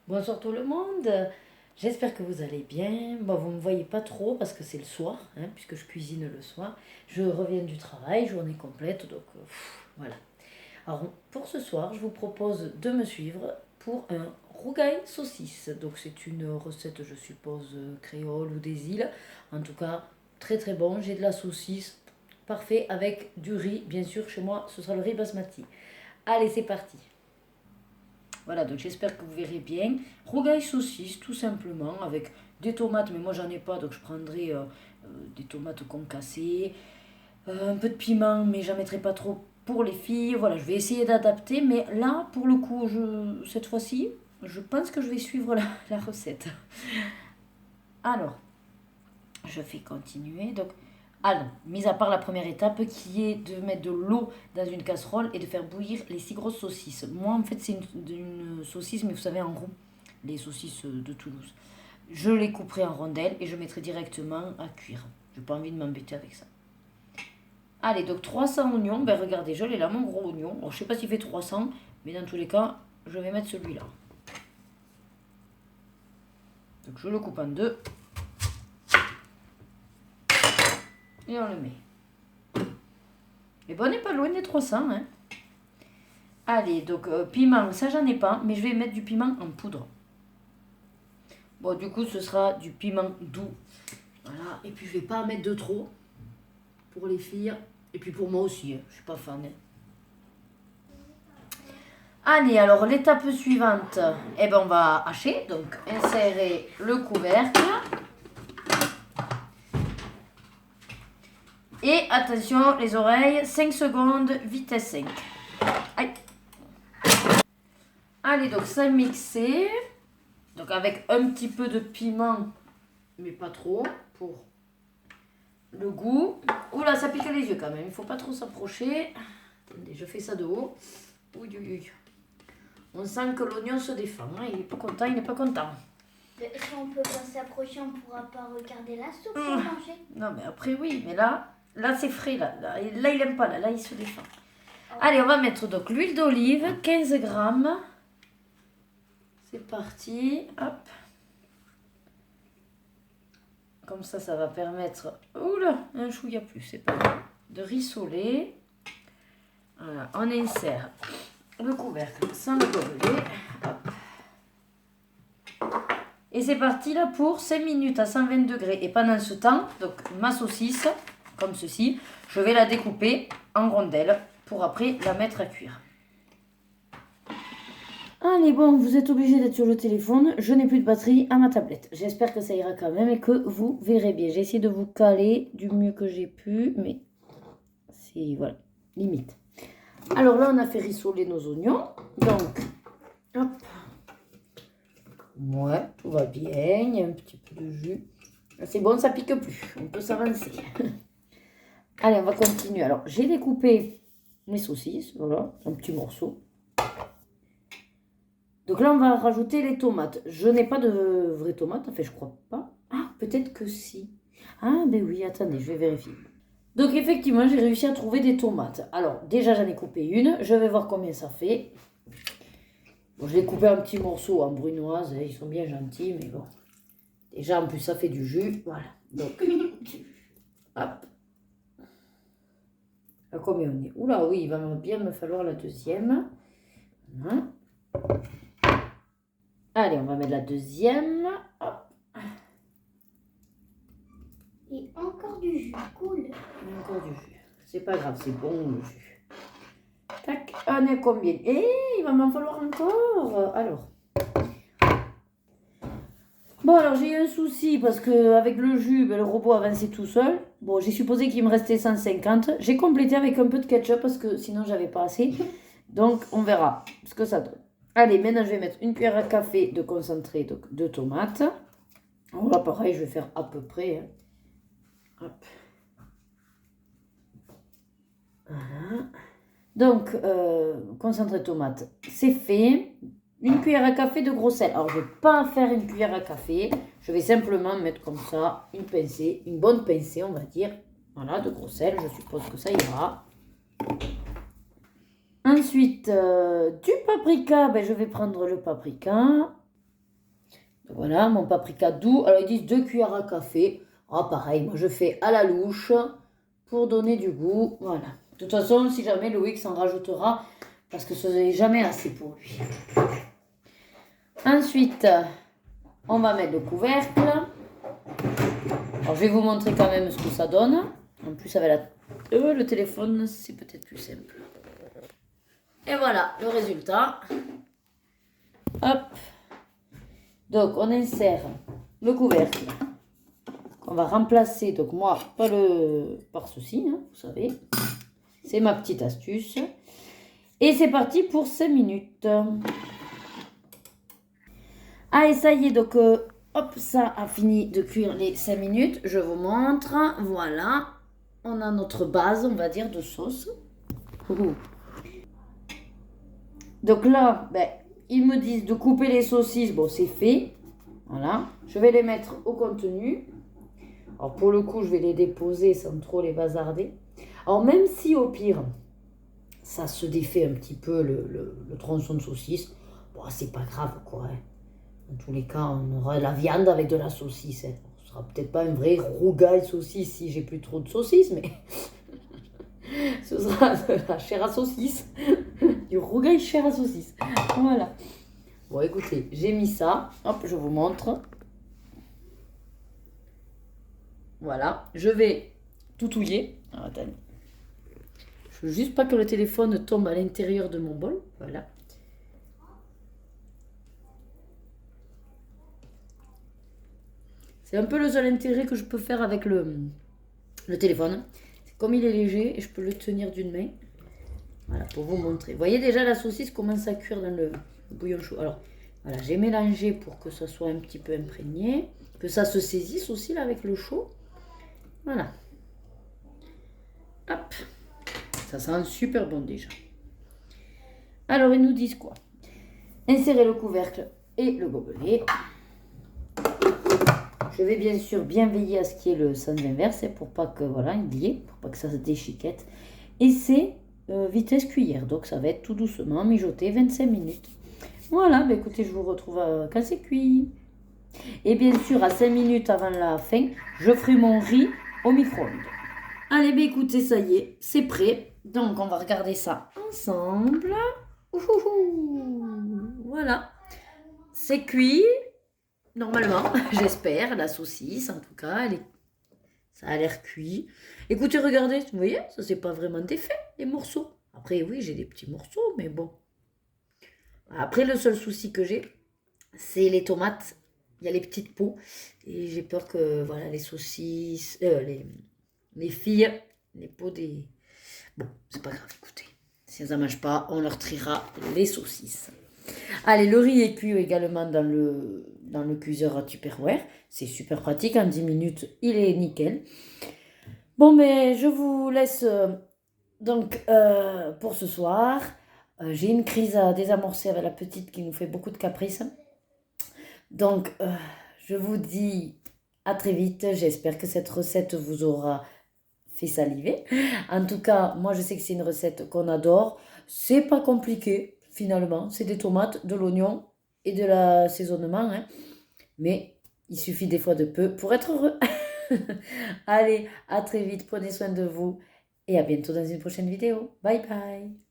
Bonsoir tout le monde, j'espère que vous allez bien. Bon, vous ne me voyez pas trop parce que c'est le soir, puisque je cuisine le soir. Je reviens du travail, journée complète, donc voilà. Alors pour ce soir, je vous propose de me suivre pour un rougail saucisse. Donc c'est une recette, je suppose, créole ou des îles. En tout cas, très très bon. J'ai de la saucisse, parfait, avec du riz. Bien sûr, chez moi, ce sera le riz basmati. Allez, c'est parti. Voilà, donc j'espère que vous verrez bien. Rougail saucisse, tout simplement, avec des tomates, mais moi j'en ai pas, donc je prendrai des tomates concassées, un peu de piment, mais j'en mettrai pas trop pour les filles. Voilà, je vais essayer d'adapter, mais là, pour le coup, cette fois-ci, je pense que je vais suivre la recette. Alors, je fais continuer. Donc, alors, mis à part la première étape qui est de mettre de l'eau dans une casserole et de faire bouillir les 6 grosses saucisses. Moi, en fait, c'est une saucisse, mais vous savez, en rond, les saucisses de Toulouse. Je les couperai en rondelles et je mettrai directement à cuire. Je n'ai pas envie de m'embêter avec ça. Allez, donc 300 oignons. Ben regardez, je l'ai là, mon gros oignon. Alors, je ne sais pas s'il fait 300, mais dans tous les cas, je vais mettre celui-là. Donc, je le coupe en deux. Et on le met. Et bon, on n'est pas loin des 300, hein. Allez, donc piment, ça j'en ai pas, mais je vais mettre du piment en poudre. Bon, du coup, ce sera du piment doux. Voilà, et puis je vais pas en mettre de trop pour les filles. Et puis pour moi aussi, hein. Je suis pas fan. Hein. Allez, alors l'étape suivante, eh ben, on va hacher. Donc, insérer le couvercle. Et attention, les oreilles, 5 secondes, vitesse 5. Aïe. Allez, donc ça mixé. Donc avec un petit peu de piment, mais pas trop, pour le goût. Oula, ça pique les yeux quand même, il ne faut pas trop s'approcher. Attendez, je fais ça de haut. Ouh, ouh, ouh. On sent que l'oignon se défend, hein. Il n'est pas content, il n'est pas content. Si on peut pas s'approcher, on ne pourra pas regarder la soupe pour manger. Non, mais après oui, mais là c'est frais, là il n'aime pas, là il se défend. Allez, on va mettre donc l'huile d'olive, 15 grammes. C'est parti, hop. Comme ça va permettre, oula, un chouïa plus, c'est pas mal, de rissoler. Voilà, on insère le couvercle sans le gobelet. Hop. Et c'est parti là pour 5 minutes à 120 degrés. Et pendant ce temps, donc ma saucisse, comme ceci, je vais la découper en rondelles pour après la mettre à cuire. Allez, bon, vous êtes obligé d'être sur le téléphone. Je n'ai plus de batterie à ma tablette. J'espère que ça ira quand même et que vous verrez bien. J'ai essayé de vous caler du mieux que j'ai pu, mais c'est, voilà, limite. Alors là, on a fait rissoler nos oignons. Donc, hop. Ouais, tout va bien. Il y a un petit peu de jus. C'est bon, ça pique plus. On peut s'avancer. Allez, on va continuer. Alors, j'ai découpé mes saucisses. Voilà, en petits morceaux. Donc là, on va rajouter les tomates. Je n'ai pas de vraies tomates. Enfin, je crois pas. Ah, peut-être que si. Ah, ben oui, attendez, je vais vérifier. Donc, effectivement, j'ai réussi à trouver des tomates. Alors, déjà, j'en ai coupé une. Je vais voir combien ça fait. Bon, je l'ai coupé en petits morceaux en brunoise. Ils sont bien gentils, mais bon. Déjà, en plus, ça fait du jus. Voilà. Donc, hop. À combien on est? Oula, oui, il va bien me falloir la deuxième. Voilà. Allez, on va mettre la deuxième. Hop. Et encore du jus, cool. Et encore du jus. C'est pas grave, c'est bon le jus. Tac, on est combien? Et il va m'en falloir encore. Alors. Bon, alors j'ai eu un souci parce qu'avec le jus, le robot avançait tout seul. Bon, j'ai supposé qu'il me restait 150. J'ai complété avec un peu de ketchup parce que sinon j'avais pas assez. Donc on verra ce que ça donne. Allez, maintenant je vais mettre une cuillère à café de concentré de tomates. Alors là, pareil, je vais faire à peu près. Hein. Hop. Voilà. Donc, concentré de tomate, c'est fait. Une cuillère à café de gros sel. Alors, je ne vais pas faire une cuillère à café. Je vais simplement mettre comme ça une pincée, une bonne pincée, on va dire. Voilà, de gros sel. Je suppose que ça ira. Ensuite, du paprika. Ben, je vais prendre le paprika. Voilà, mon paprika doux. Alors, ils disent 2 cuillères à café. Ah, pareil, moi, je fais à la louche pour donner du goût. Voilà. De toute façon, si jamais Loïc s'en rajoutera, parce que ce n'est jamais assez pour lui. Ensuite, on va mettre le couvercle. Alors, je vais vous montrer quand même ce que ça donne. En plus, avec le téléphone, c'est peut-être plus simple. Et voilà, le résultat. Hop. Donc, on insère le couvercle. On va remplacer, donc moi, par ceci, hein, vous savez. C'est ma petite astuce. Et c'est parti pour 5 minutes. Ah, et ça y est, donc, hop, ça a fini de cuire les 5 minutes. Je vous montre. Voilà. On a notre base, on va dire, de sauce. Donc là, ben, ils me disent de couper les saucisses. Bon, c'est fait. Voilà. Je vais les mettre au contenu. Alors, pour le coup, je vais les déposer sans trop les bazarder. Alors, même si au pire, ça se défait un petit peu le tronçon de saucisse, bon, c'est pas grave, quoi. Hein. Dans tous les cas, on aura de la viande avec de la saucisse. Hein. Ce sera peut-être pas un vrai rougail saucisse si j'ai plus trop de saucisse, mais ce sera de la chair à saucisse. Du rougail chair à saucisse. Voilà. Bon, écoutez, j'ai mis ça. Hop, je vous montre. Voilà. Je vais tout touiller. Alors, attendez. Je veux juste pas que le téléphone tombe à l'intérieur de mon bol. Voilà. C'est un peu le seul intérêt que je peux faire avec le téléphone. C'est comme il est léger et je peux le tenir d'une main. Voilà, pour vous montrer. Vous voyez déjà la saucisse commence à cuire dans le bouillon chaud. Alors, voilà, j'ai mélangé pour que ça soit un petit peu imprégné. Que ça se saisisse aussi là avec le chaud. Voilà. Hop. Ça sent super bon déjà. Alors, ils nous disent quoi? Insérer le couvercle et le gobelet. Je vais bien sûr bien veiller à ce qu'il y ait le sens inverse pour pas que, voilà, il y ait, pour pas que ça se déchiquette. Et c'est vitesse cuillère, donc ça va être tout doucement mijoté 25 minutes. Voilà, bah écoutez, je vous retrouve quand c'est cuit. Et bien sûr, à 5 minutes avant la fin, je ferai mon riz au micro-ondes. Allez, bah écoutez, ça y est, c'est prêt. Donc, on va regarder ça ensemble. Voilà, c'est cuit. Normalement, j'espère, la saucisse, en tout cas, ça a l'air cuit. Écoutez, regardez, vous voyez, ça c'est pas vraiment défait, les morceaux. Après, oui, j'ai des petits morceaux, mais bon. Après, le seul souci que j'ai, c'est les tomates. Il y a les petites peaux. Et j'ai peur que, voilà, les saucisses, les filles, les peaux des... Bon, c'est pas grave, écoutez. Si elles n'en mangent pas, on leur triera les saucisses. Allez, le riz est cuit également dans le cuiseur à Tupperware. C'est super pratique, en 10 minutes, il est nickel. Bon, mais je vous laisse donc pour ce soir. J'ai une crise à désamorcer avec la petite qui nous fait beaucoup de caprices. Donc, je vous dis à très vite. J'espère que cette recette vous aura fait saliver. En tout cas, moi, je sais que c'est une recette qu'on adore. C'est pas compliqué, finalement. C'est des tomates, de l'oignon et de l'assaisonnement. Hein. Mais il suffit des fois de peu pour être heureux. Allez, à très vite. Prenez soin de vous. Et à bientôt dans une prochaine vidéo. Bye bye.